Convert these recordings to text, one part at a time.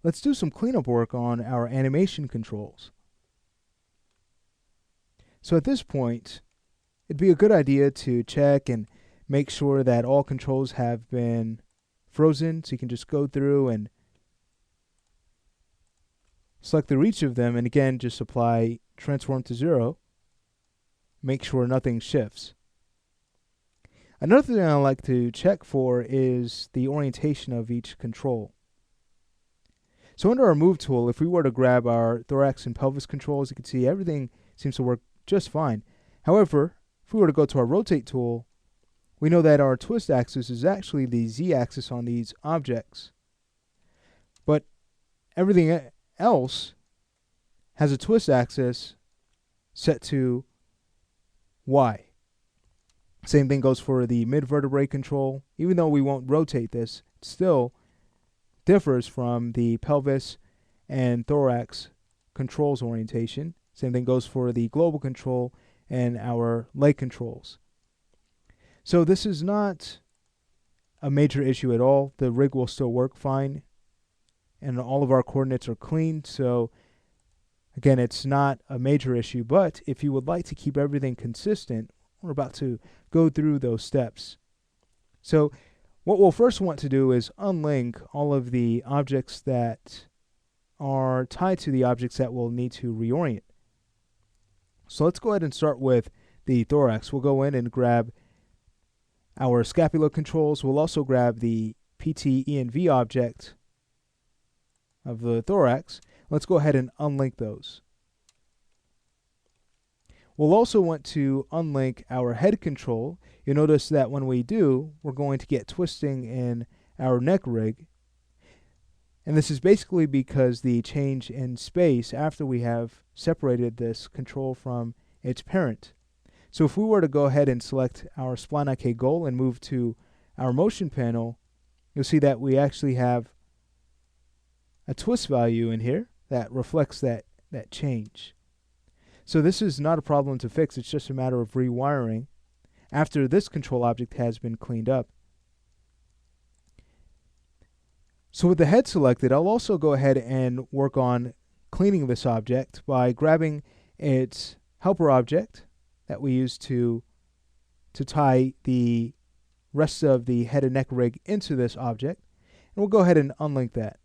let's do some cleanup work on our animation controls. So at this point, it'd be a good idea to check and make sure that all controls have been frozen, so you can just go through and select through each of them, and again just apply transform to 0. Make sure nothing shifts. Another thing I like to check for is the orientation of each control. So under our move tool, if we were to grab our thorax and pelvis controls, you can see everything seems to work just fine. However, if we were to go to our rotate tool, we know that our twist axis is actually the z-axis on these objects. But everything else has a twist axis set to y. Same thing goes for the mid-vertebrae control. Even though we won't rotate this, it still differs from the pelvis and thorax controls orientation. Same thing goes for the global control and our leg controls. So this is not a major issue at all. The rig will still work fine, and all of our coordinates are clean. So again, it's not a major issue, but if you would like to keep everything consistent, we're about to go through those steps. So what we'll first want to do is unlink all of the objects that are tied to the objects that we'll need to reorient. So let's go ahead and start with the thorax. We'll go in and grab our scapula controls. We'll also grab the PT, E, and V object of the thorax. Let's go ahead and unlink those. We'll also want to unlink our head control. You'll notice that when we do, we're going to get twisting in our neck rig. And this is basically because the change in space after we have separated this control from its parent. So if we were to go ahead and select our spline IK goal and move to our motion panel, you'll see that we actually have a twist value in here that reflects that change. So this is not a problem to fix. It's just a matter of rewiring after this control object has been cleaned up. So with the head selected, I'll also go ahead and work on cleaning this object by grabbing its helper object that we use to tie the rest of the head and neck rig into this object. And we'll go ahead and unlink that.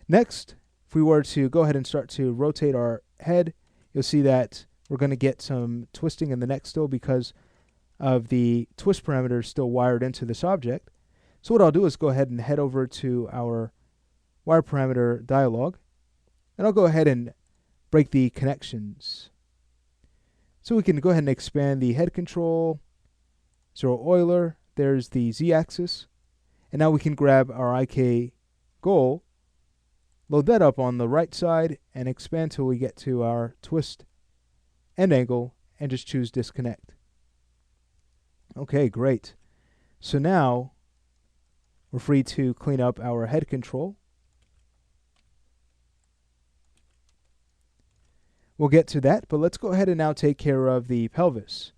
Next, if we were to go ahead and start to rotate our head, you'll see that we're going to get some twisting in the neck still because of the twist parameters still wired into this object. So what I'll do is go ahead and head over to our wire parameter dialog, and I'll go ahead and break the connections. So we can go ahead and expand the head control, 0 Euler, there's the z-axis, and now we can grab our IK goal, load that up on the right side, and expand till we get to our twist end angle, and just choose disconnect. Okay, great. So now we're free to clean up our head control. We'll get to that, but let's go ahead and now take care of the pelvis.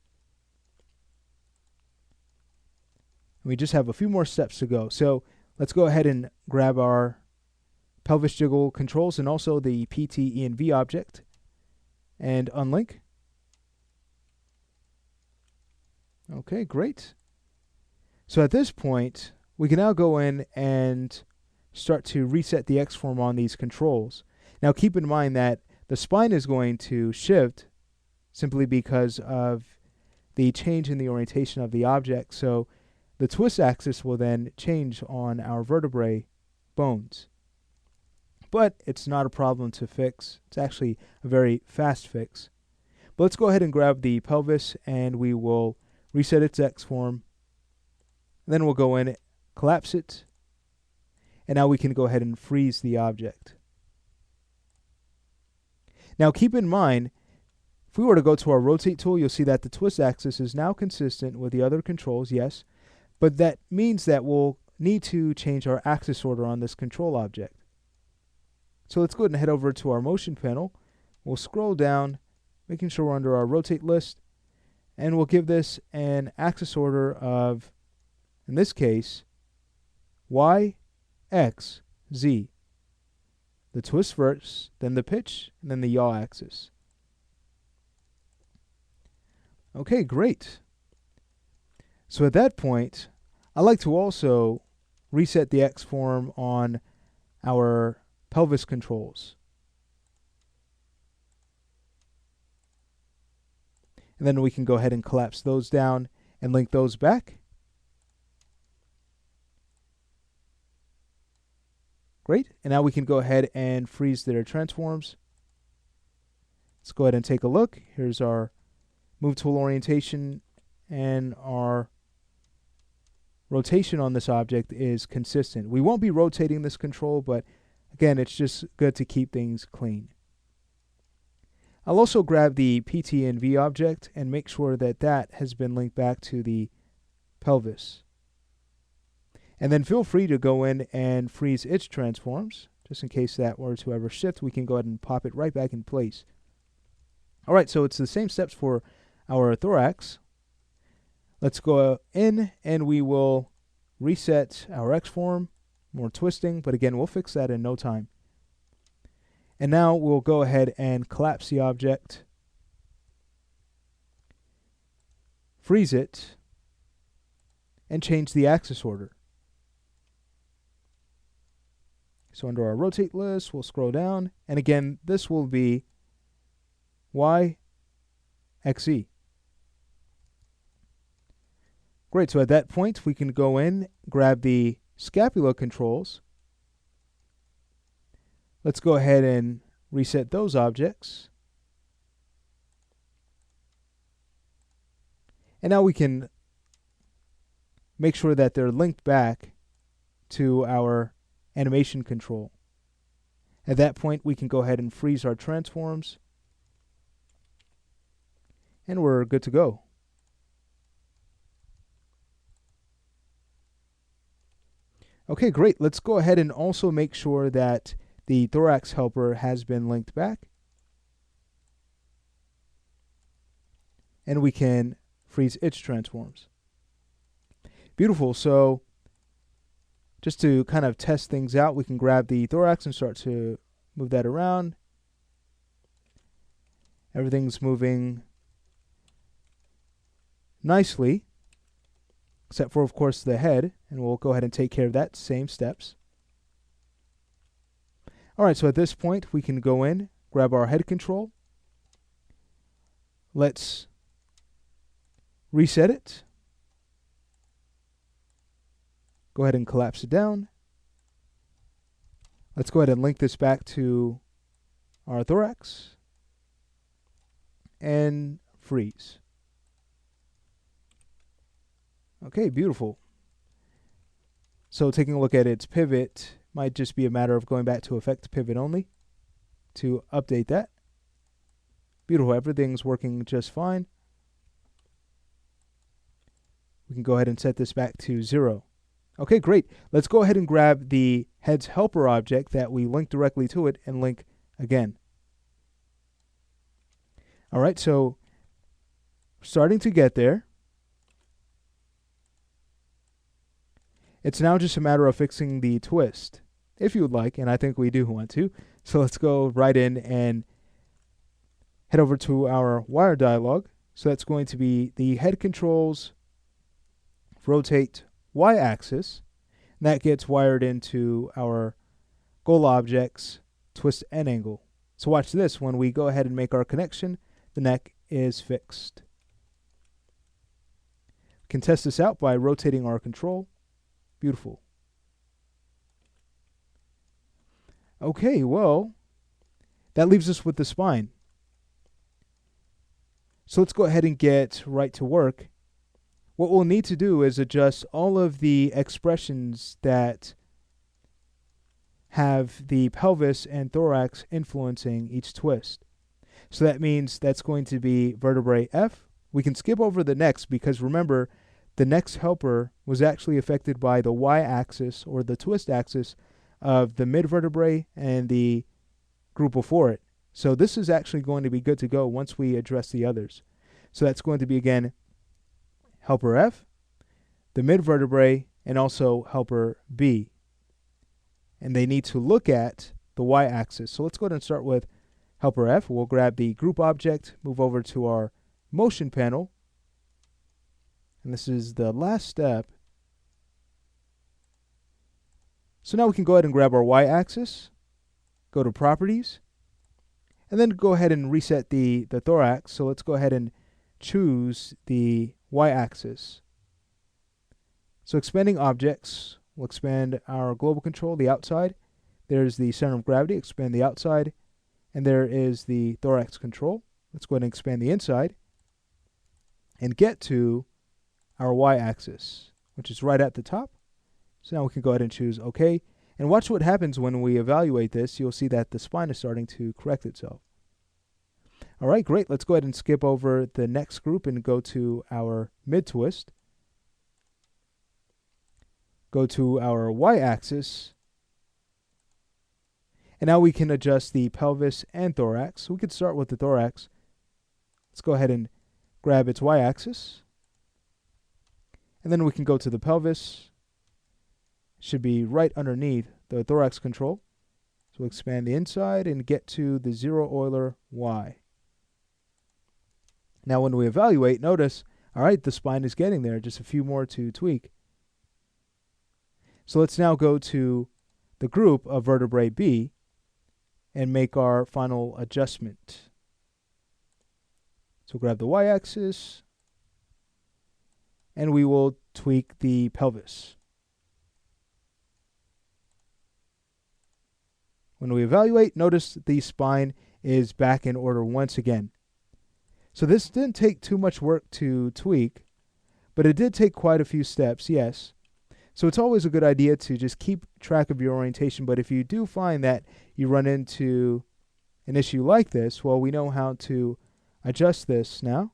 We just have a few more steps to go. So let's go ahead and grab our pelvis jiggle controls and also the PT, E, and V object and unlink. Okay, great. So at this point, we can now go in and start to reset the X-form on these controls. Now keep in mind that the spine is going to shift simply because of the change in the orientation of the object. So the twist axis will then change on our vertebrae bones. But it's not a problem to fix. It's actually a very fast fix. But let's go ahead and grab the pelvis and we will reset its X-form. Then we'll go in, collapse it, and now we can go ahead and freeze the object. Now keep in mind, if we were to go to our rotate tool, you'll see that the twist axis is now consistent with the other controls, yes, but that means that we'll need to change our axis order on this control object. So let's go ahead and head over to our motion panel. We'll scroll down, making sure we're under our rotate list, and we'll give this an axis order of, in this case, Y, X, Z. The twist first, then the pitch, and then the yaw axis. Okay, great. So at that point, I like to also reset the X form on our pelvis controls. And then we can go ahead and collapse those down and link those back. Great. And now we can go ahead and freeze their transforms. Let's go ahead and take a look. Here's our move tool orientation, and our rotation on this object is consistent. We won't be rotating this control, but again, it's just good to keep things clean. I'll also grab the PT and V object and make sure that that has been linked back to the pelvis. And then feel free to go in and freeze its transforms. Just in case that were to ever shift, we can go ahead and pop it right back in place. All right, so it's the same steps for our thorax. Let's go in and we will reset our X form. More twisting, but again, we'll fix that in no time. And now we'll go ahead and collapse the object, freeze it, and change the axis order. So under our rotate list, we'll scroll down, and again, this will be Y, X, Z. Great, so at that point, we can go in, grab the scapula controls. Let's go ahead and reset those objects. And now we can make sure that they're linked back to our animation control. At that point, we can go ahead and freeze our transforms. And we're good to go. Okay, great. Let's go ahead and also make sure that the thorax helper has been linked back. And we can freeze its transforms. Beautiful. So just to kind of test things out, we can grab the thorax and start to move that around. Everything's moving nicely, except for, of course, the head, and we'll go ahead and take care of that same steps. All right, so at this point, we can go in, grab our head control. Let's reset it. Go ahead and collapse it down. Let's go ahead and link this back to our thorax and freeze. Okay, beautiful. So taking a look at its pivot, might just be a matter of going back to effect pivot only to update that. Beautiful, everything's working just fine. We can go ahead and set this back to 0. Okay, great. Let's go ahead and grab the head's helper object that we linked directly to it and link again. All right, so starting to get there. It's now just a matter of fixing the twist, if you would like, and I think we do want to. So let's go right in and head over to our wire dialog. So that's going to be the head controls, rotate Y-axis, and that gets wired into our goal objects, twist and angle. So watch this. When we go ahead and make our connection, the neck is fixed. We can test this out by rotating our control. Beautiful. Okay, well, that leaves us with the spine. So let's go ahead and get right to work. What we'll need to do is adjust all of the expressions that have the pelvis and thorax influencing each twist. So that means that's going to be vertebrae F. We can skip over the next because remember, the next helper was actually affected by the Y-axis or the twist axis of the midvertebrae and the group before it. So this is actually going to be good to go once we address the others. So that's going to be, again, helper F, the midvertebrae, and also helper B. and they need to look at the y-axis. So let's go ahead and start with helper F. We'll grab the group object, move over to our motion panel, and this is the last step. So now we can go ahead and grab our y-axis, go to properties, and then go ahead and reset the thorax. So let's go ahead and choose the y-axis. So expanding objects, we'll expand our global control, the outside. There's the center of gravity, expand the outside. And there is the thorax control. Let's go ahead and expand the inside and get to our y-axis, which is right at the top. So now we can go ahead and choose OK. And watch what happens when we evaluate this. You'll see that the spine is starting to correct itself. All right, great. Let's go ahead and skip over the next group and go to our mid-twist. Go to our y-axis. And now we can adjust the pelvis and thorax. So we could start with the thorax. Let's go ahead and grab its y-axis. And then we can go to the pelvis. Should be right underneath the thorax control. So we'll expand the inside and get to the zero Euler Y. Now when we evaluate, notice, all right, the spine is getting there. Just a few more to tweak. So let's now go to the group of vertebrae B and make our final adjustment. So grab the y-axis, and we will tweak the pelvis. When we evaluate, notice the spine is back in order once again. So this didn't take too much work to tweak, but it did take quite a few steps, yes. So it's always a good idea to just keep track of your orientation, but if you do find that you run into an issue like this, well, we know how to adjust this now.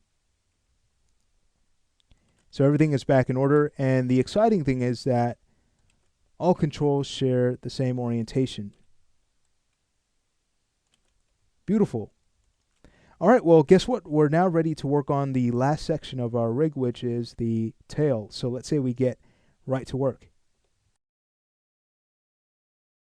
So everything is back in order, and the exciting thing is that all controls share the same orientation. Beautiful. All right, well, guess what? We're now ready to work on the last section of our rig, which is the tail. So let's say we get right to work.